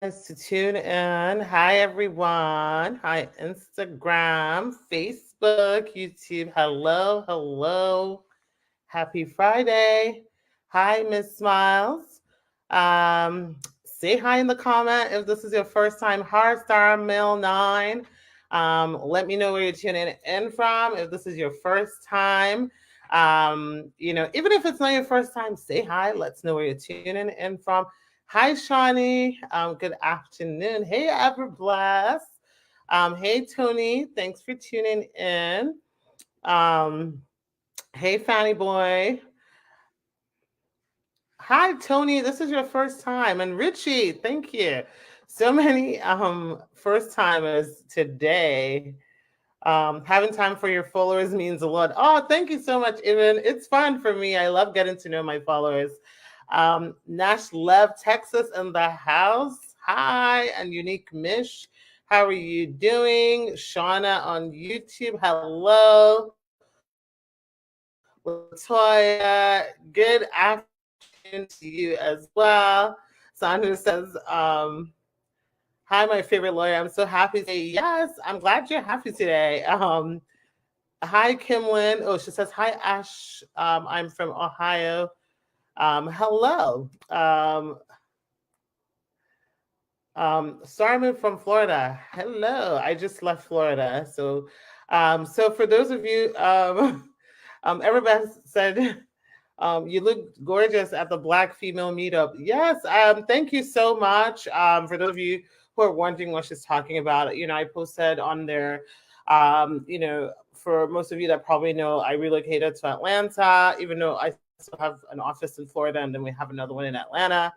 To tune in. Hi, everyone. Hi, Instagram, Facebook, YouTube. Hello, hello. Happy Friday. Hi, Miss Smiles. Say hi in the comment if this is your first time. Hard Star Mill 9. Let me know where you're tuning in from. If this is your first time, even if it's not your first time, say hi. Let's know where you're tuning in from. Hi, Shawnee. Good afternoon. Hey, Everbless. Hey, Tony. Thanks for tuning in. Um, hey, Fanny Boy. Hi, Tony. This is your first time. And Richie, thank you. So many first timers today. Having time for your followers means a lot. Oh, thank you so much, Evan. It's fun for me. I love getting to know my followers. Nash Lev, Texas in the house. Hi, and Unique Mish. How are you doing? Shauna on YouTube. Hello. Latoya. Good afternoon to you as well. Sandra says, hi, my favorite lawyer. I'm so happy to say yes. I'm glad you're happy today. Hi, Kimlin. Oh, she says, hi, Ash. I'm from Ohio. Hello. Sarman from Florida. Hello. I just left Florida. So for those of you, everybody said, you look gorgeous at the Black Female Meetup. Yes. Thank you so much. For those of you who are wondering what she's talking about, I posted on there, for most of you that probably know, I relocated to Atlanta, even though I still have an office in Florida, and then we have another one in Atlanta.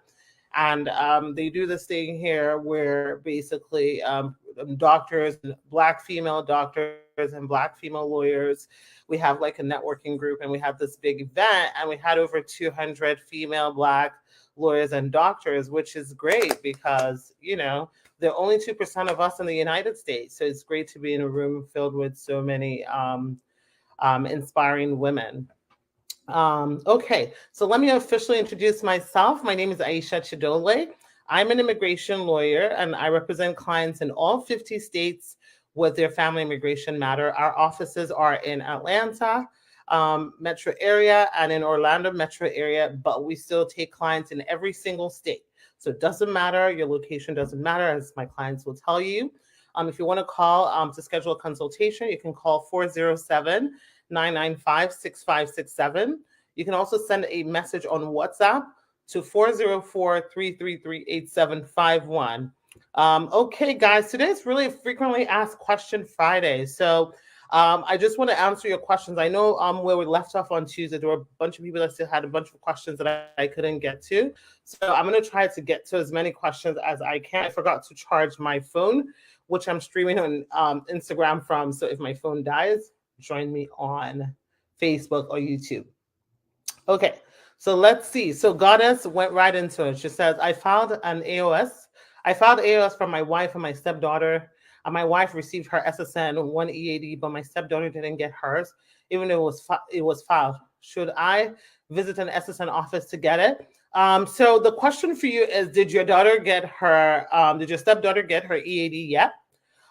And they do this thing here where basically doctors, Black female doctors and Black female lawyers, we have like a networking group, and we had this big event, and we had over 200 female Black lawyers and doctors, which is great because, there are only 2% of us in the United States. So it's great to be in a room filled with so many inspiring women. Okay, so let me officially introduce myself. My name is Ayesha Chidole. I'm an immigration lawyer, and I represent clients in all 50 states with their family immigration matter. Our offices are in Atlanta metro area and in Orlando metro area, but we still take clients in every single state. So it doesn't matter, your location doesn't matter, as my clients will tell you. If you want to call to schedule a consultation, you can call 407-995-6567. You can also send a message on WhatsApp to 404-333-8751. Okay, guys, today's really a frequently asked question Friday. So I just want to answer your questions. I know where we left off on Tuesday, there were a bunch of people that still had a bunch of questions that I couldn't get to. So I'm going to try to get to as many questions as I can. I forgot to charge my phone, which I'm streaming on Instagram from. So if my phone dies, join me on Facebook or YouTube. Okay, so let's see. So Goddess went right into it. She says, I filed AOS from my wife and my stepdaughter. My wife received her SSN 1 EAD, but my stepdaughter didn't get hers, even though it was filed. Should I visit an SSN office to get it? So the question for you is, did your stepdaughter get her EAD yet?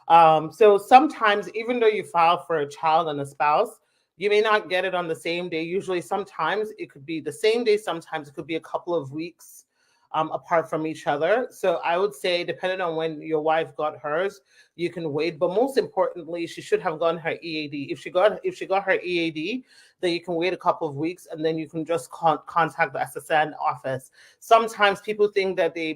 So sometimes, even though you file for a child and a spouse, you may not get it on the same day. Usually, sometimes it could be the same day. Sometimes it could be a couple of weeks apart from each other. So I would say, depending on when your wife got hers, you can wait. But most importantly, she should have gotten her EAD. If she got her EAD, then you can wait a couple of weeks, and then you can just contact the SSN office. Sometimes people think that they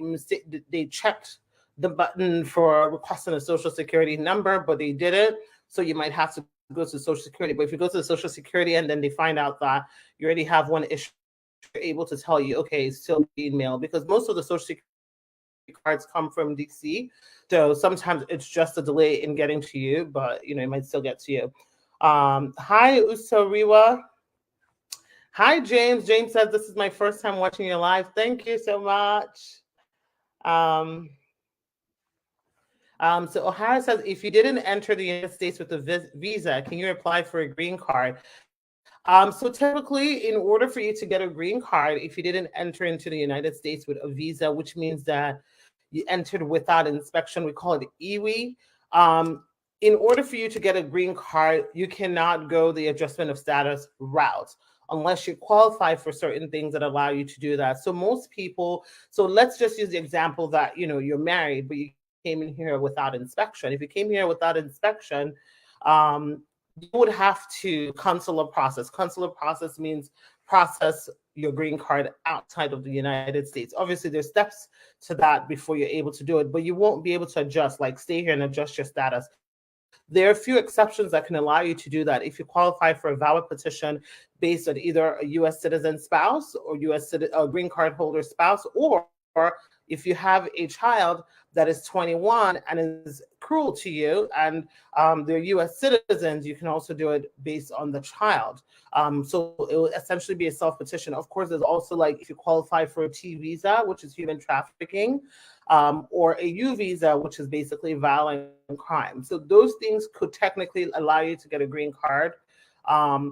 checked the button for requesting a social security number, but they didn't. So you might have to go to Social Security. But if you go to the Social Security and then they find out that you already have one issue, they're able to tell you, okay, it's still being mailed, because most of the Social Security cards come from DC. So sometimes it's just a delay in getting to you, but it might still get to you. Hi, Usariwa. Hi, James. James says, this is my first time watching your live. Thank you so much. So O'Hara says, if you didn't enter the United States with a visa, can you apply for a green card? So typically, in order for you to get a green card, if you didn't enter into the United States with a visa, which means that you entered without inspection. We call it IWI. In order for you to get a green card, you cannot go the adjustment of status route unless you qualify for certain things that allow you to do that. So most people, so let's just use the example that, you're married, but you came in here without inspection. If you came here without inspection, you would have to consular process. Consular process means process your green card outside of the United States. Obviously, there's steps to that before you're able to do it, but you won't be able to adjust, like stay here and adjust your status. There are a few exceptions that can allow you to do that. If you qualify for a VAWA petition based on either a U.S. citizen spouse or a green card holder spouse, or if you have a child that is 21 and is cruel to you and they're U.S. citizens, you can also do it based on the child. So it will essentially be a self-petition. Of course, there's also like if you qualify for a T visa, which is human trafficking, or a U visa, which is basically violent crime. So those things could technically allow you to get a green card. But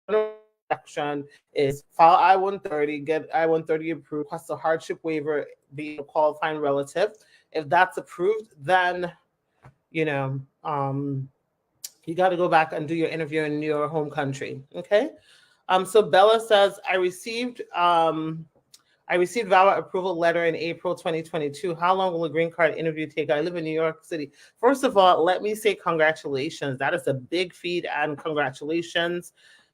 the section is file I-130, get I-130 approved, request a hardship waiver, be a qualifying relative. If that's approved, then you got to go back and do your interview in your home country. Okay. So Bella says, I received VAWA approval letter in April 2022. How long will a green card interview take? I live in New York City. First of all, let me say congratulations. That is a big feat, and congratulations.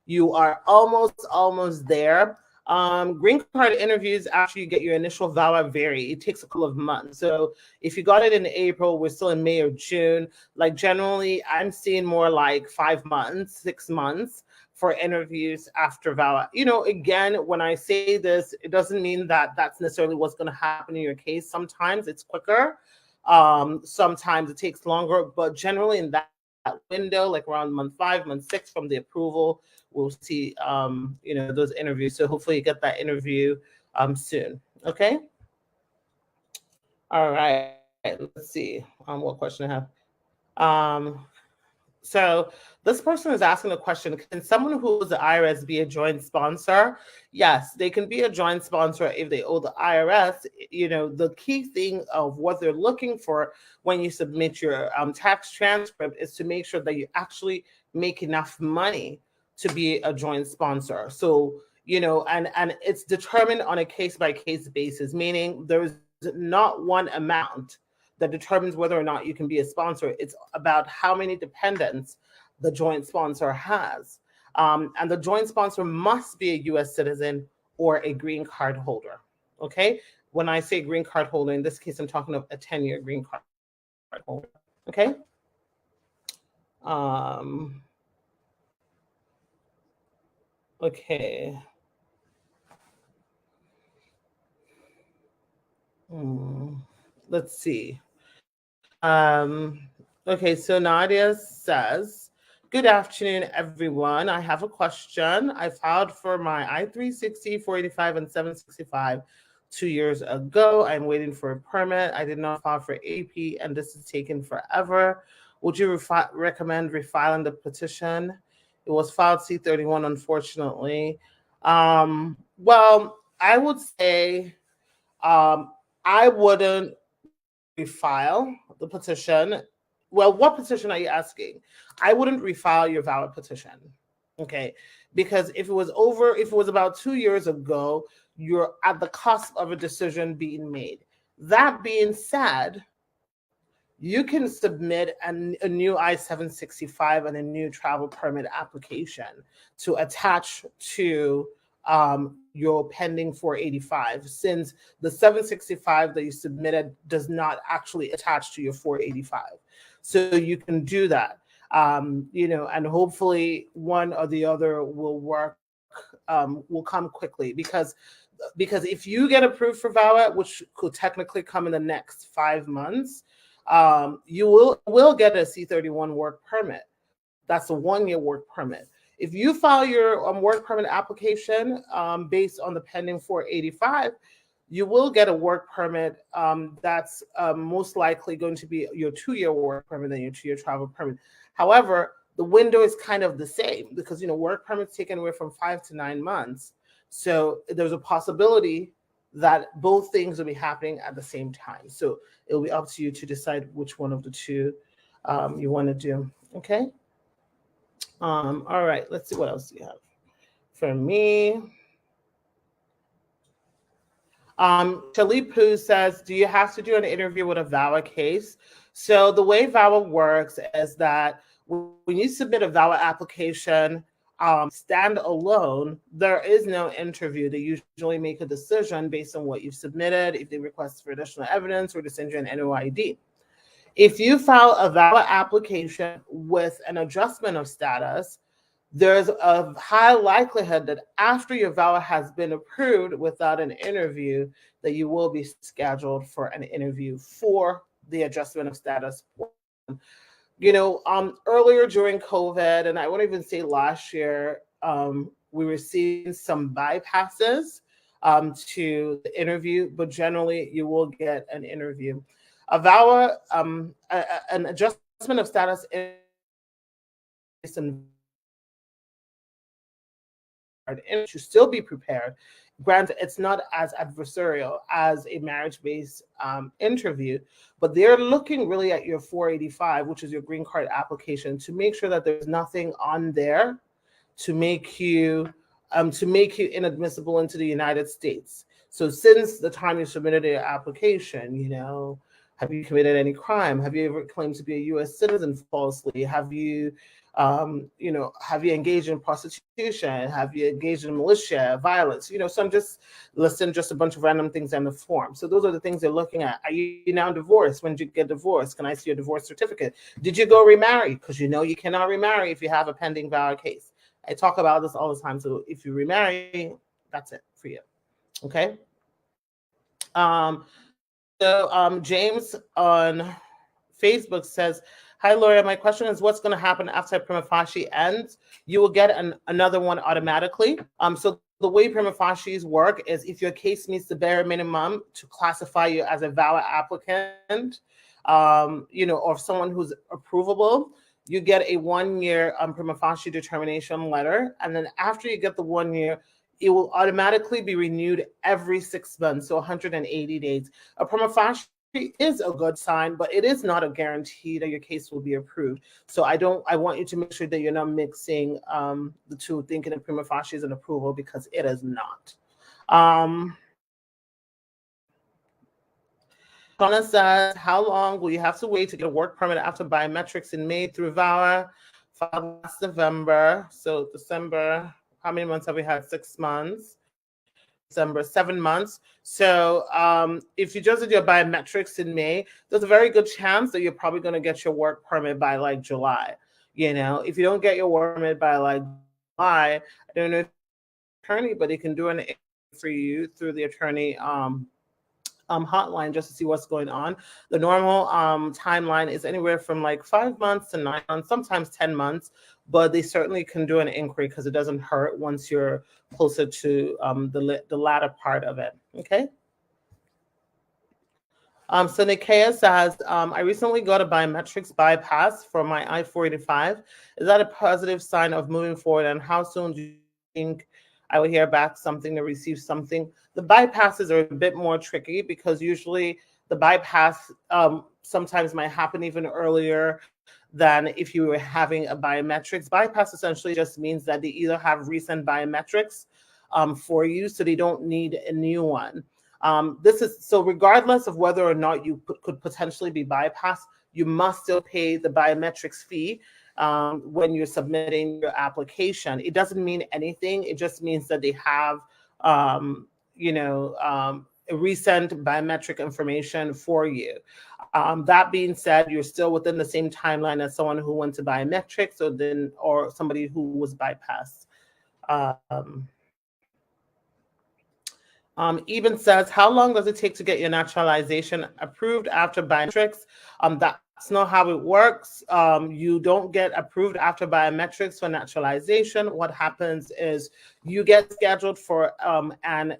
You are almost there. Green card interviews after you get your initial VAWA vary. It takes a couple of months. So if you got it in April, we're still in May or June. Like generally, I'm seeing more like 5 months, 6 months for interviews after VAWA. Again, when I say this, it doesn't mean that that's necessarily what's going to happen in your case. Sometimes it's quicker. Sometimes it takes longer, but generally in that window, like around month 5, month 6 from the approval, we'll see, those interviews. So hopefully you get that interview soon. Okay. All right. Let's see what question I have. So this person is asking the question, can someone who owes the IRS be a joint sponsor? Yes, they can be a joint sponsor if they owe the IRS. The key thing of what they're looking for when you submit your tax transcript is to make sure that you actually make enough money to be a joint sponsor. So, and it's determined on a case-by-case basis, meaning there is not one amount that determines whether or not you can be a sponsor. It's about how many dependents the joint sponsor has. And the joint sponsor must be a U.S. citizen or a green card holder, okay? When I say green card holder, in this case, I'm talking of a 10-year green card holder, okay? Okay. Let's see. Okay, so Nadia says, good afternoon, everyone. I have a question. I filed for my I-360, 485, and 765 2 years ago. I'm waiting for a permit. I did not file for AP, and this is taking forever. Would you recommend refiling the petition? It was filed C-31, unfortunately. Well, I would say I wouldn't refile the petition. Well, what petition are you asking? I wouldn't refile your VAWA petition, okay? Because if it was about 2 years ago, you're at the cusp of a decision being made. That being said, you can submit a new I-765 and a new travel permit application to attach to your pending 485, since the 765 that you submitted does not actually attach to your 485. So you can do that, and hopefully one or the other will work, will come quickly, because if you get approved for VAWA, which could technically come in the next 5 months, you will get a C-31 work permit. That's a 1-year work permit. If you file your work permit application based on the pending 485, you will get a work permit that's most likely going to be your 2-year work permit than your 2-year travel permit. However, the window is kind of the same because work permits take anywhere from 5 to 9 months. So there's a possibility that both things will be happening at the same time. So it'll be up to you to decide which one of the two you want to do. Okay. All right. Let's see what else you have for me. Chalipu says, do you have to do an interview with a VAWA case? So the way VAWA works is that when you submit a VAWA application, stand alone, there is no interview. They usually make a decision based on what you've submitted, if they request for additional evidence or to send you an NOID. If you file a VAWA application with an adjustment of status, there's a high likelihood that after your VAWA has been approved without an interview, that you will be scheduled for an interview for the adjustment of status. You know, earlier during COVID, and I wouldn't even say last year, we were seeing some bypasses to the interview, but generally you will get an interview. A VAWA, an adjustment of status is and should still be prepared. Granted, it's not as adversarial as a marriage-based interview, but they're looking really at your 485, which is your green card application, to make sure that there's nothing on there to make you inadmissible into the United States. So since the time you submitted your application, you know, have you committed any crime? Have you ever claimed to be a U.S. citizen falsely? Have you have you engaged in prostitution? Have you engaged in militia, violence? You know, so I'm just listing just a bunch of random things on the form. So those are the things they're looking at. Are you now divorced? When did you get divorced? Can I see your divorce certificate? Did you go remarry? Because you know you cannot remarry if you have a pending VAWA case. I talk about this all the time. So if you remarry, that's it for you. Okay. James on Facebook says, hi, Laura. My question is, what's going to happen after primofasci ends? You will get another one automatically. So the way primofascis work is if your case meets the bare minimum to classify you as a VAWA applicant, or someone who's approvable, you get a 1-year primofasci determination letter. And then after you get the 1 year, it will automatically be renewed every 6 months, so 180 days. A primofasci is a good sign, but it is not a guarantee that your case will be approved. So I want you to make sure that you're not mixing the two, thinking of primofasci is an approval, because it is not. Donna says, how long will you have to wait to get a work permit after biometrics in May through VAWA? Filed last November, so December. How many months have we had? 6 months. December, 7 months. So if you just did your biometrics in May, there's a very good chance that you're probably going to get your work permit by like July. You know, if you don't get your work permit by like July, I don't know if attorney, but they can do an for you through the attorney hotline just to see what's going on. The normal timeline is anywhere from like 5 months to 9 months, sometimes 10 months, but they certainly can do an inquiry because it doesn't hurt once you're closer to the latter part of it. Okay. So Nikea says, I recently got a biometrics bypass for my I485. Is that a positive sign of moving forward? And how soon do you think I will hear back something to receive something? The bypasses are a bit more tricky because usually the bypass sometimes might happen even earlier than if you were having a biometrics. Bypass essentially just means that they either have recent biometrics for you, so they don't need a new one. This is so regardless of whether or not you could potentially be bypassed, you must still pay the biometrics fee when you're submitting your application. It doesn't mean anything. It just means that they have, recent biometric information for you. That being said, you're still within the same timeline as someone who went to biometrics or somebody who was bypassed. Even says, how long does it take to get your naturalization approved after biometrics? That's not how it works. You don't get approved after biometrics for naturalization. What happens is you get scheduled for an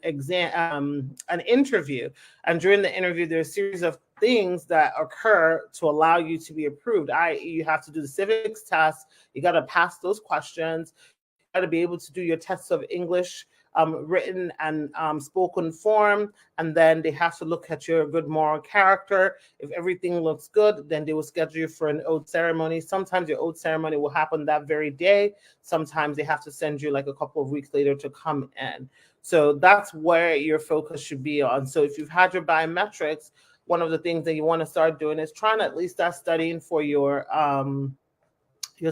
interview, and during the interview, there's a series of things that occur to allow you to be approved. I.e., you have to do the civics test. You got to pass those questions. You got to be able to do your tests of English written and spoken form, and then they have to look at your good moral character. If everything looks good, then they will schedule you for an oath ceremony. Sometimes your oath ceremony will happen that very day. Sometimes they have to send you like a couple of weeks later to come in. So that's where your focus should be on. So if you've had your biometrics, one of the things that you want to start doing is trying to at least start studying for your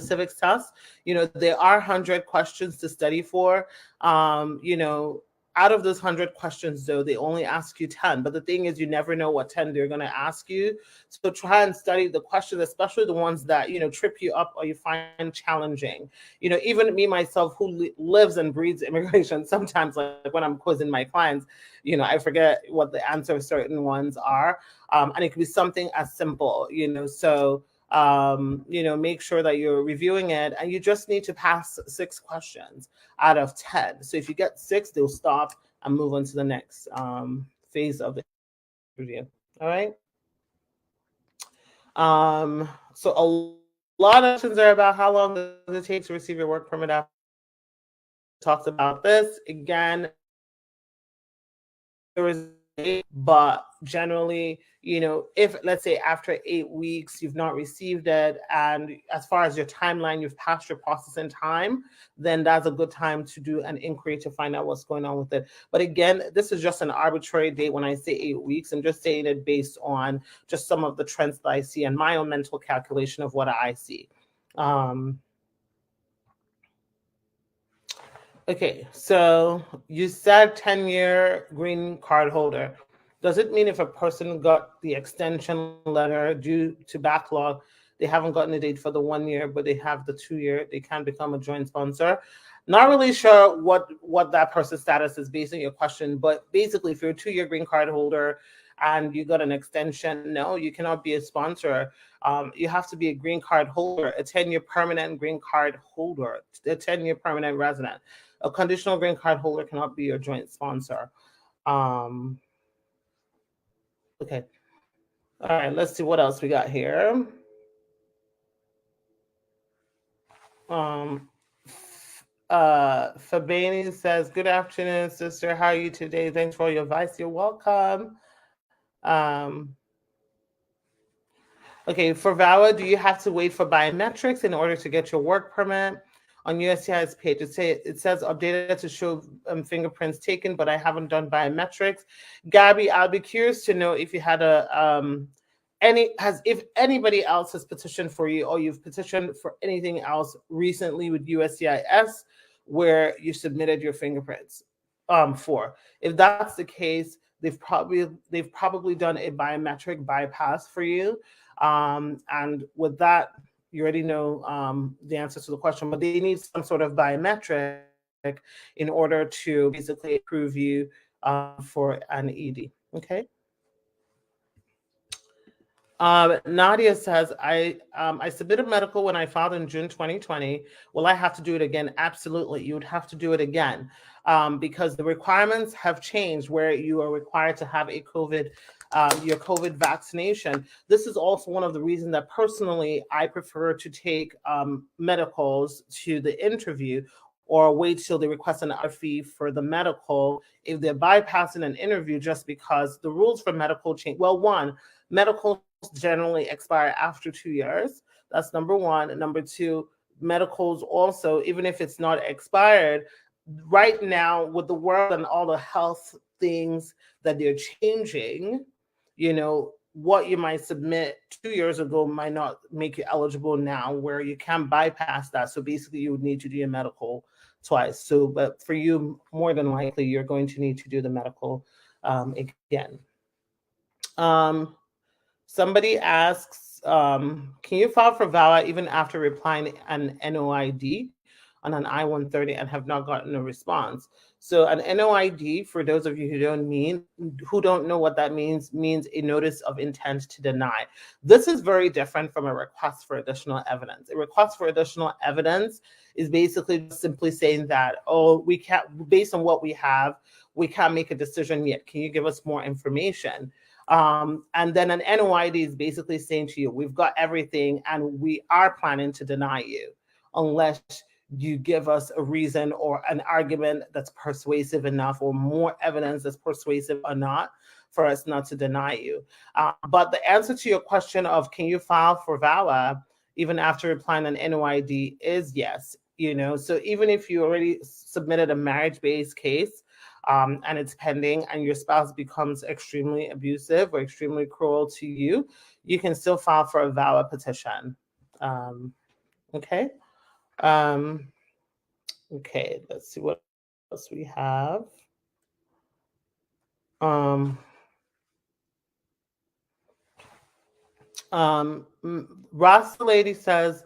civics test. There are 100 questions to study for. Out of those 100 questions, though, they only ask you 10. But the thing is, you never know what 10 they're going to ask you. So try and study the questions, especially the ones that, trip you up or you find challenging. Even me, myself, who lives and breathes immigration, sometimes like when I'm quizzing my clients, I forget what the answer of certain ones are. And it could be something as simple, so make sure that you're reviewing it, and you just need to pass 6 questions out of 10. So if you get 6, they'll stop and move on to the next phase of the review. All right. So a lot of questions are about how long does it take to receive your work permit after. Talked about this again. There is, but generally, if let's say after 8 weeks you've not received it, and as far as your timeline, you've passed your processing time, then that's a good time to do an inquiry to find out what's going on with it. But again, this is just an arbitrary date. When I say 8 weeks, I'm just saying it based on just some of the trends that I see and my own mental calculation of what I see. Okay, so you said 10-year green card holder. Does it mean if a person got the extension letter due to backlog, they haven't gotten a date for the 1 year, but they have the 2 year, they can become a joint sponsor? Not really sure what that person's status is based on your question, but basically if you're a 2-year green card holder and you got an extension, no, you cannot be a sponsor. You have to be a green card holder, a 10-year permanent green card holder, a 10-year permanent resident. A conditional green card holder cannot be your joint sponsor. Okay. All right, let's see what else we got here. Fabani says, good afternoon, sister. How are you today? Thanks for all your advice. You're welcome. Okay, for VAWA, do you have to wait for biometrics in order to get your work permit? On USCIS page, it says updated to show fingerprints taken, but I haven't done biometrics. Gabby, I'll be curious to know if you had if anybody else has petitioned for you, or you've petitioned for anything else recently with USCIS where you submitted your fingerprints for. If that's the case, they've probably done a biometric bypass for you. And with that, you already know the answer to the question, but they need some sort of biometric in order to basically approve you for an ED. Okay. Nadia says, I submitted medical when I filed in June 2020. Will I have to do it again? Absolutely. You would have to do it again because the requirements have changed where you are required to have a your COVID vaccination. This is also one of the reasons that personally I prefer to take medicals to the interview or wait till they request an RFE for the medical if they're bypassing an interview, just because the rules for medical change. Well, one, medicals generally expire after 2 years. That's number one. And number two, medicals also, even if it's not expired, right now with the world and all the health things that they're changing, what you might submit 2 years ago might not make you eligible now, where you can bypass that. So basically you would need to do your medical twice. So, but for you, more than likely, you're going to need to do the medical again. Somebody asks, can you file for VAWA even after replying an NOID on an I-130 and have not gotten a response? So an NOID, for those of you who don't know what that means a notice of intent to deny. This is very different from a request for additional evidence. A request for additional evidence is basically simply saying that, oh, we can't, based on what we have, we can't make a decision yet. Can you give us more information? And then an NOID is basically saying to you, we've got everything and we are planning to deny you unless you give us a reason or an argument that's persuasive enough, or more evidence that's persuasive or not, for us not to deny you. But the answer to your question of can you file for VAWA even after applying an NOID is yes. So even if you already submitted a marriage-based case, and it's pending, and your spouse becomes extremely abusive or extremely cruel to you, you can still file for a VAWA petition. Okay. Okay, let's see what else we have. Ross the lady says,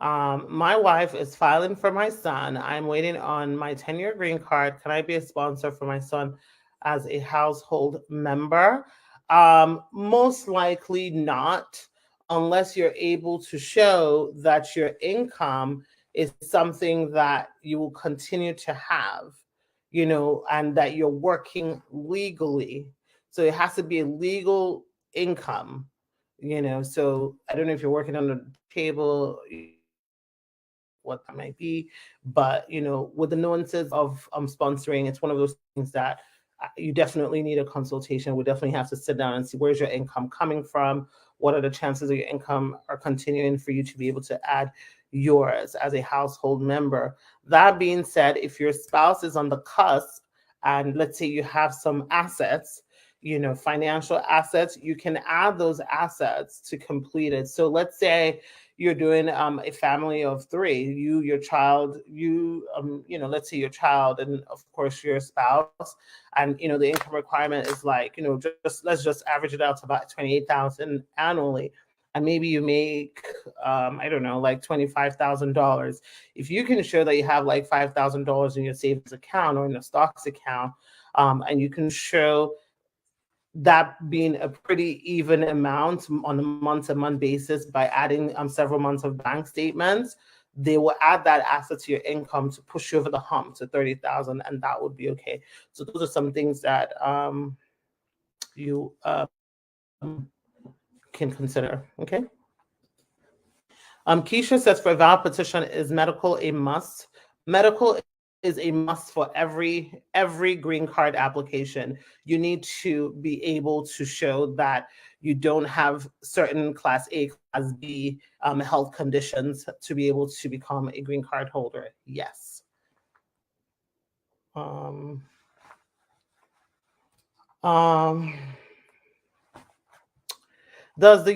my wife is filing for my son. I'm waiting on my 10-year green card. Can I be a sponsor for my son as a household member? Most likely not, unless you're able to show that your income is something that you will continue to have, and that you're working legally. So it has to be a legal income, So I don't know if you're working on the table, what that might be, but with the nuances of sponsoring, it's one of those things that you definitely need a consultation. We definitely have to sit down and see where's your income coming from, what are the chances of your income are continuing for you to be able to add yours as a household member. That being said, if your spouse is on the cusp, and let's say you have some assets, financial assets, you can add those assets to complete it. So let's say you're doing a family of 3, you, your child, let's say your child, and of course your spouse, and the income requirement is like, let's just average it out to about $28,000 annually, and maybe you make I don't know, like $25,000. If you can show that you have like $5,000 in your savings account or in a stocks account, and you can show that being a pretty even amount on a month-to-month basis by adding several months of bank statements, they will add that asset to your income to push you over the hump to $30,000, and that would be okay. So those are some things that you can consider. Okay. Keisha says, for a VAWA petition, is medical a must? Medical is a must for every green card application. You need to be able to show that you don't have certain class A, class B health conditions to be able to become a green card holder. Yes. Does the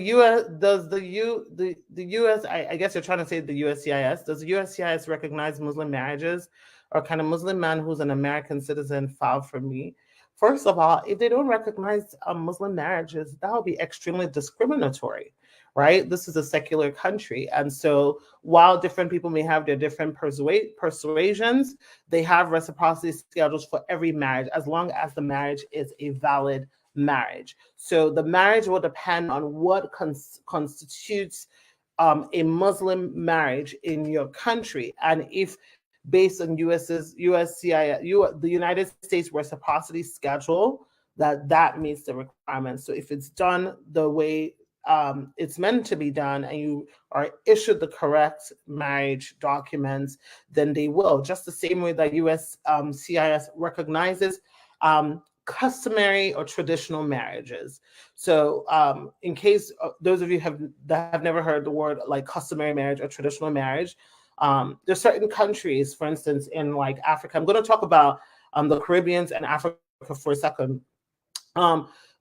US, I guess you're trying to say the USCIS, does the USCIS recognize Muslim marriages, or can a Muslim man who's an American citizen file for me? First of all, if they don't recognize Muslim marriages, that would be extremely discriminatory, right? This is a secular country. And so while different people may have their different persuasions, they have reciprocity schedules for every marriage, as long as the marriage is a valid marriage. So the marriage will depend on what constitutes a Muslim marriage in your country. And if based on USCIS, the United States reciprocity schedule, that meets the requirements. So if it's done the way it's meant to be done, and you are issued the correct marriage documents, then they will. Just the same way that USCIS recognizes customary or traditional marriages. So in case those of you that have never heard the word like customary marriage or traditional marriage, there's certain countries, for instance, in like Africa. I'm going to talk about the Caribbeans and Africa for a second.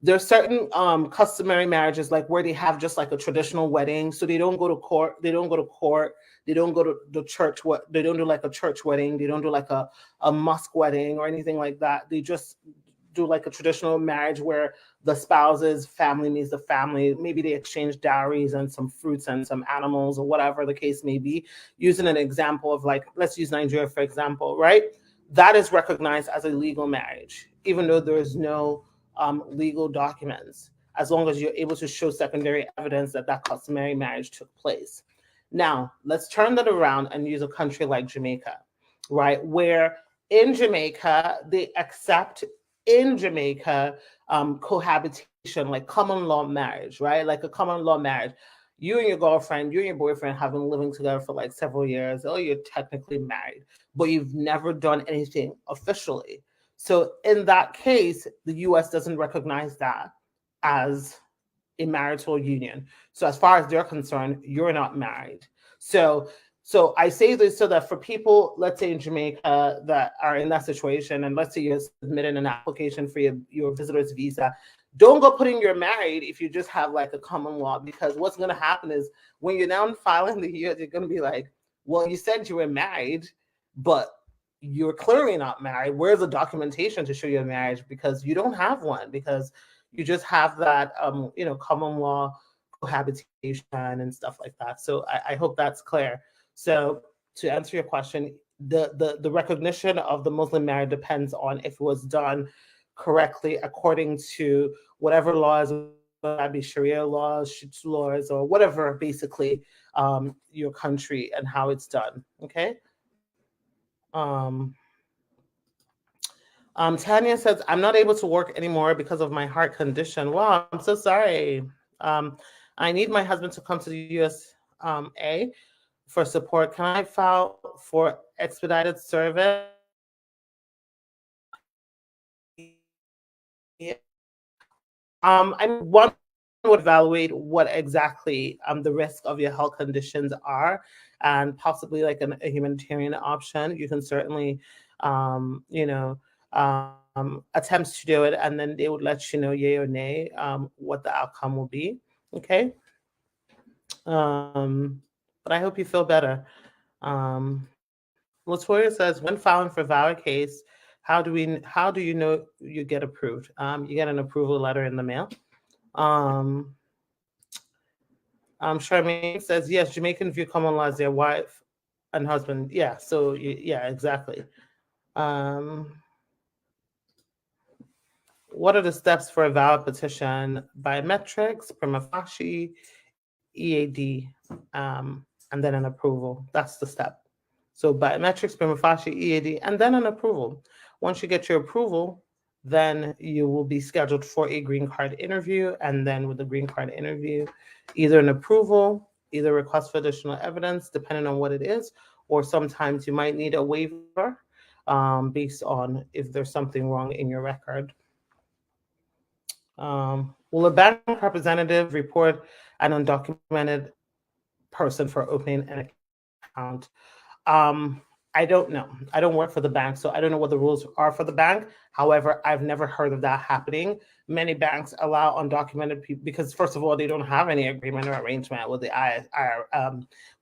There's certain customary marriages, like where they have just like a traditional wedding. So they don't go to court. They don't go to the church. They don't do like a church wedding. They don't do like a mosque wedding or anything like that. They just do like a traditional marriage where the spouse's family meets the family. Maybe they exchange dowries and some fruits and some animals or whatever the case may be. Using an example of like, let's use Nigeria, for example, right? That is recognized as a legal marriage, even though there is no legal documents, as long as you're able to show secondary evidence that that customary marriage took place. Now, let's turn that around and use a country like Jamaica, right? Where in Jamaica, they accept cohabitation, like common law marriage, right? Like a common law marriage. you and your girlfriend, you and your boyfriend have been living together for like several years. Oh, you're technically married, but you've never done anything officially. So in that case, the US doesn't recognize that as a marital union. So as far as they're concerned, you're not married. So I say this so that for people, let's say in Jamaica, that are in that situation, and let's say you're submitting an application for your visitor's visa, don't go putting you're married if you just have like a common law, because what's going to happen is when you're now filing the year, they're going to be like, well, you said you were married, but you're clearly not married. Where's the documentation to show your marriage? Because you don't have one, because you just have that, common law cohabitation and stuff like that. So I hope that's clear. So to answer your question, the recognition of the Muslim marriage depends on if it was done correctly according to whatever laws, whether that be Sharia laws, Shittu laws, or whatever, basically, your country and how it's done. Okay. Tanya says, I'm not able to work anymore because of my heart condition. Wow, I'm so sorry. I need my husband to come to the USA for support. Can I file for expedited service? One would evaluate what exactly the risk of your health conditions are, and possibly like a humanitarian option. You can certainly, attempts to do it, and then they would let you know, yay or nay, what the outcome will be. Okay. But I hope you feel better. Latoya says, when filing for VAWA case, how do you know you get approved? You get an approval letter in the mail. Charmaine says, yes, Jamaican view common law as their wife and husband. Yeah, so yeah, exactly. What are the steps for a VAWA petition? Biometrics, primofasci, EAD, and then an approval. That's the step. So biometrics, primofasci, EAD, and then an approval. Once you get your approval, then you will be scheduled for a green card interview. And then with the green card interview, either an approval, either request for additional evidence, depending on what it is, or sometimes you might need a waiver based on if there's something wrong in your record. Will a bank representative report an undocumented person for opening an account? I don't know. I don't work for the bank, so I don't know what the rules are for the bank. However, I've never heard of that happening. Many banks allow undocumented people because, first of all, they don't have any agreement or arrangement with the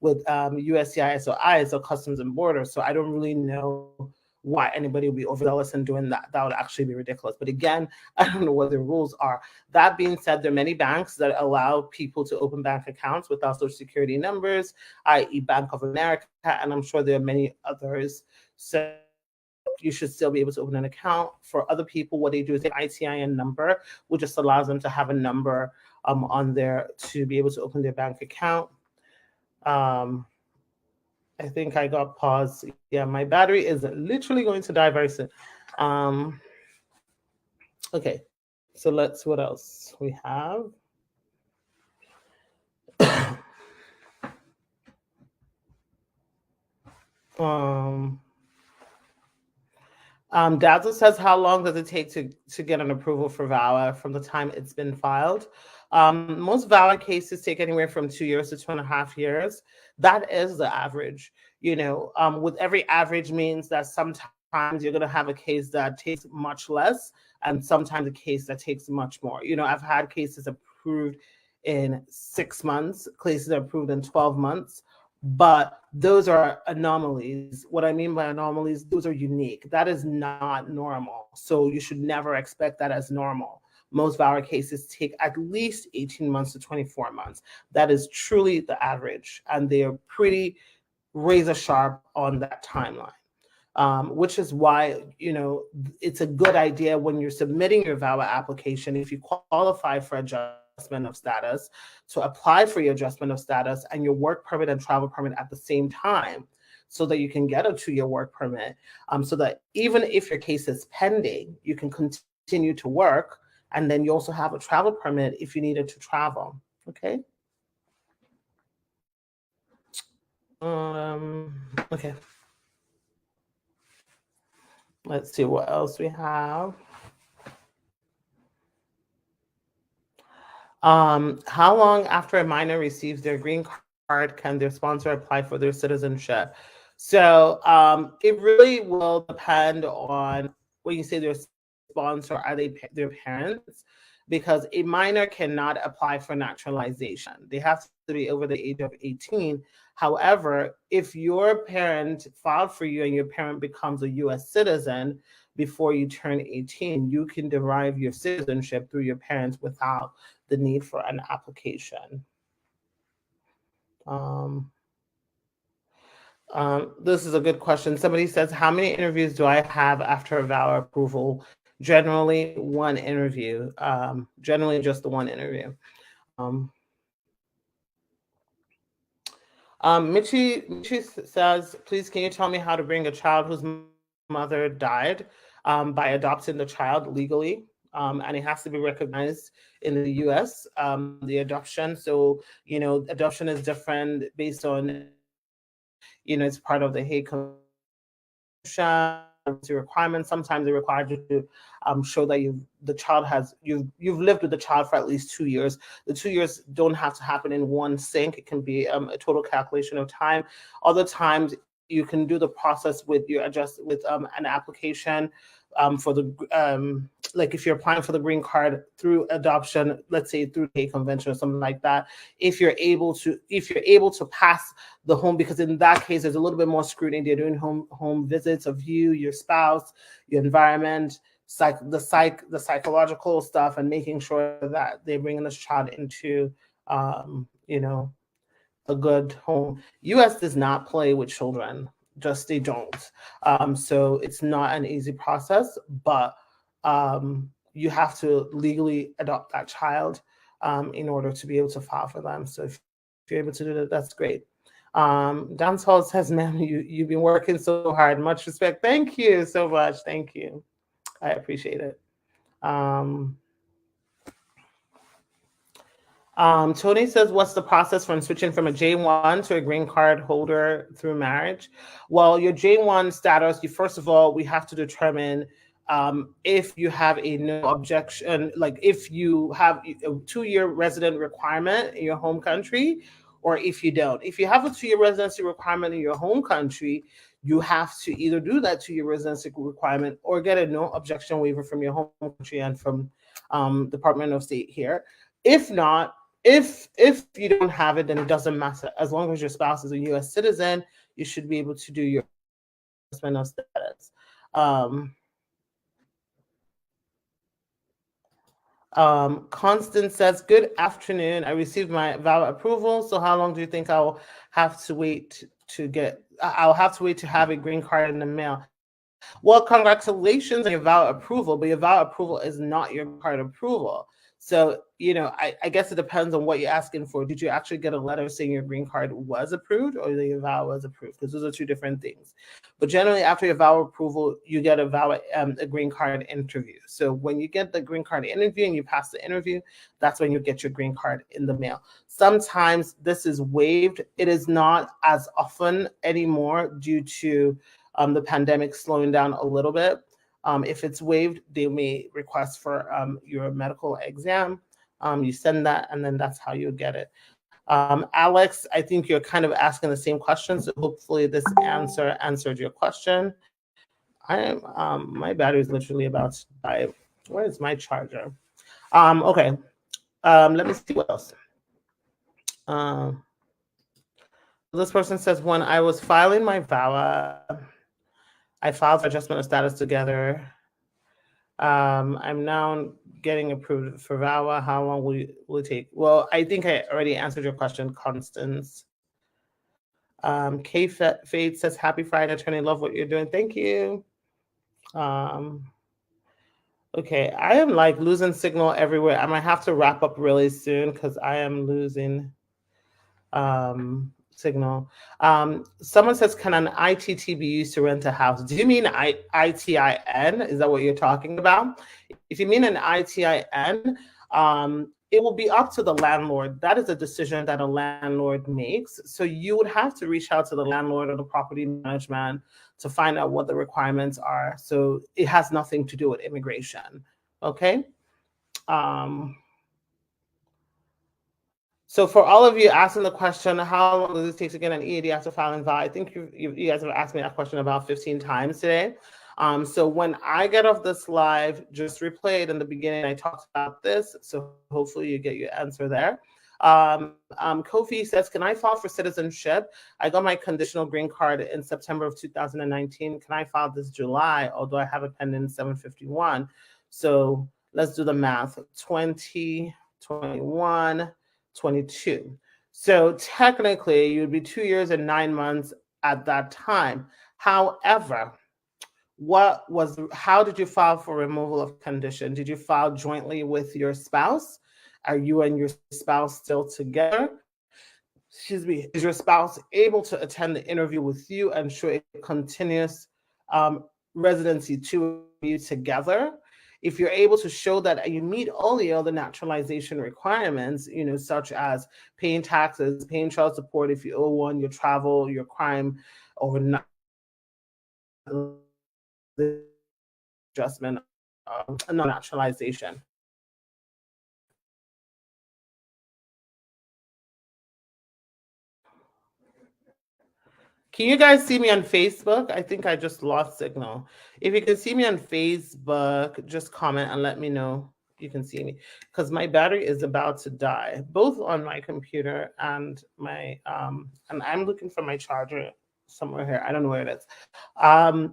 USCIS or ISO Customs and Borders. So I don't really know why anybody would be overzealous in doing that. That would actually be ridiculous. But again, I don't know what the rules are. That being said, there are many banks that allow people to open bank accounts without social security numbers, i.e. Bank of America, and I'm sure there are many others. So you should still be able to open an account. For other people, what they do is an ITIN number, which just allows them to have a number on there to be able to open their bank account. I think I got paused. Yeah, my battery is literally going to die very soon. Okay, so what else we have? Dazzle says, how long does it take to get an approval for VAWA from the time it's been filed? Most VAWA cases take anywhere from 2 years to 2.5 years. That is the average. With every average means that sometimes you're going to have a case that takes much less, and sometimes a case that takes much more. I've had cases approved in 6 months, cases approved in 12 months. But those are anomalies. What I mean by anomalies, those are unique. That is not normal. So you should never expect that as normal. Most VAWA cases take at least 18 months to 24 months. That is truly the average. And they're pretty razor sharp on that timeline, which is why, it's a good idea when you're submitting your VAWA application, if you qualify for adjustment of status, to apply for your adjustment of status and your work permit and travel permit at the same time, so that you can get a 2-year work permit, so that even if your case is pending, you can continue to work, and then you also have a travel permit if you needed to travel. Okay. Okay. Let's see what else we have. How long after a minor receives their green card can their sponsor apply for their citizenship? So it really will depend on when you say their sponsor, are they their parents? Because a minor cannot apply for naturalization. They have to be over the age of 18. However, if your parent filed for you and your parent becomes a US citizen before you turn 18, you can derive your citizenship through your parents without the need for an application. This is a good question. Somebody says, how many interviews do I have after a VAWA approval? Generally, one interview. Generally, just the one interview. Michi says, please, can you tell me how to bring a child whose mother died by adopting the child legally? And it has to be recognized in the US, the adoption. So, adoption is different based on, it's part of the Hague Convention requirements. Sometimes they require you to show that you've lived with the child for at least 2 years. The 2 years don't have to happen in one sync. It can be a total calculation of time. Other times you can do the process with an application for the like if you're applying for the green card through adoption, let's say through a convention or something like that. If you're able to pass the home, because in that case there's a little bit more scrutiny. They're doing home visits of you, your spouse, your environment, the psychological stuff, and making sure that they're bringing this child into a good home. US does not play with children. Just they don't. So it's not an easy process, but you have to legally adopt that child in order to be able to file for them. So if you're able to do that, that's great. Dance Hall says, ma'am, you've been working so hard. Much respect. Thank you so much. Thank you. I appreciate it. Tony says, what's the process from switching from a J1 to a green card holder through marriage? Well, your J1 status, first of all, we have to determine if you have a no objection, like if you have a 2-year resident requirement in your home country, or if you don't. If you have a 2-year residency requirement in your home country, you have to either do that 2-year residency requirement or get a no objection waiver from your home country and from Department of State here. If not, if you don't have it, then it doesn't matter. As long as your spouse is a U.S. citizen, you should be able to do your adjustment of status. Constance says, good afternoon. I received my VAWA approval. So how long do you think I'll have to wait to have a green card in the mail? Well, congratulations on your VAWA approval, but your VAWA approval is not your card approval. So, I guess it depends on what you're asking for. Did you actually get a letter saying your green card was approved or that your VAWA was approved? Because those are two different things. But generally, after your VAWA approval, you get a VAWA, a green card interview. So when you get the green card interview and you pass the interview, that's when you get your green card in the mail. Sometimes this is waived. It is not as often anymore due to the pandemic slowing down a little bit. If it's waived, they may request for your medical exam. You send that, and then that's how you get it. Alex, I think you're kind of asking the same question, so hopefully this answered your question. My battery is literally about to die. Where is my charger? Okay. Let me see what else. This person says, when I was filing my VAWA, I filed for adjustment of status together. I'm now getting approved for VAWA. How long will it take? Well, I think I already answered your question, Constance. Fate says, happy Friday, attorney. Love what you're doing. Thank you. Okay, I am like losing signal everywhere. I might have to wrap up really soon because I am losing signal. Someone says, can an ITT be used to rent a house? Do you mean ITIN? Is that what you're talking about? If you mean an ITIN, it will be up to the landlord. That is a decision that a landlord makes. So you would have to reach out to the landlord or the property management to find out what the requirements are. So it has nothing to do with immigration. Okay. So for all of you asking the question, how long does it take to get an EAD after filing VAWA? I think you guys have asked me that question about 15 times today. So when I get off this live, just replay it in the beginning. I talked about this, so hopefully you get your answer there. Kofi says, can I file for citizenship? I got my conditional green card in September of 2019. Can I file this July, although I have a pending 751? So let's do the math. 20, 21, 22. So technically, you'd be 2 years and 9 months at that time. However, how did you file for removal of condition? Did you file jointly with your spouse? Are you and your spouse still together? Excuse me. Is your spouse able to attend the interview with you and show a continuous residency to you together? If you're able to show that you meet all the other naturalization requirements, such as paying taxes, paying child support if you owe one, your travel, your crime, or not adjustment, non-naturalization. Can you guys see me on Facebook? I think I just lost signal. If you can see me on Facebook, just comment and let me know you can see me, because my battery is about to die, both on my computer and my and I'm looking for my charger somewhere here. I don't know where it is.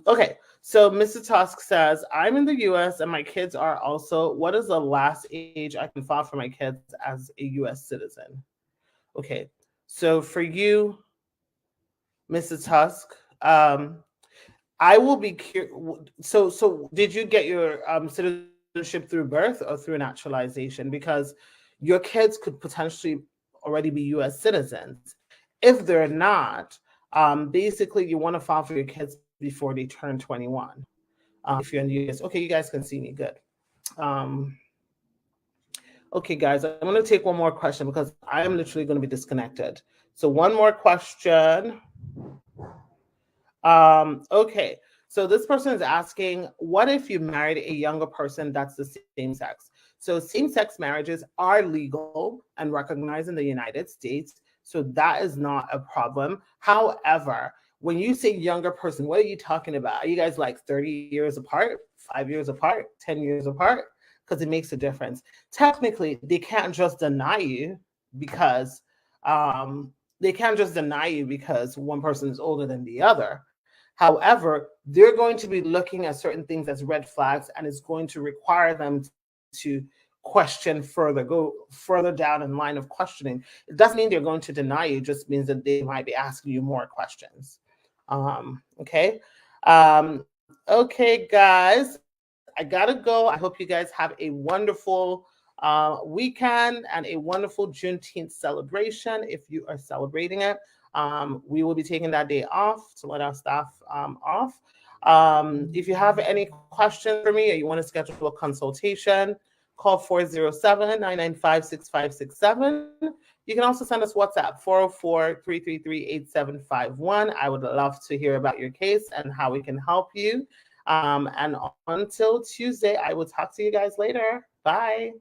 Okay, so Mr. Tusk says, I'm in the US and my kids are also. What is the last age I can file for my kids as a US citizen? Okay, so for you, Mr. Tusk, I will be curious. So did you get your citizenship through birth or through naturalization? Because your kids could potentially already be U.S. citizens. If they're not, basically you want to file for your kids before they turn 21. If you're in the U.S. Okay, you guys can see me. Good. Okay, guys, I'm going to take one more question because I am literally going to be disconnected. So one more question. Okay, so this person is asking, what if you married a younger person that's the same sex? So same-sex marriages are legal and recognized in the United States, so that is not a problem. However, when you say younger person, what are you talking about? Are you guys like 30 years apart, 5 years apart, 10 years apart? Because it makes a difference. Technically, they can't just deny you because one person is older than the other. However, they're going to be looking at certain things as red flags, and it's going to require them to question further, go further down in line of questioning. It doesn't mean they're going to deny you, it just means that they might be asking you more questions. Okay. Okay, guys, I gotta go. I hope you guys have a wonderful weekend and a wonderful Juneteenth celebration if you are celebrating it. We will be taking that day off to let our staff off. If you have any questions for me or you want to schedule a consultation, call 407-995-6567. You can also send us WhatsApp, 404-333-8751. I would love to hear about your case and how we can help you. And until Tuesday, I will talk to you guys later. Bye.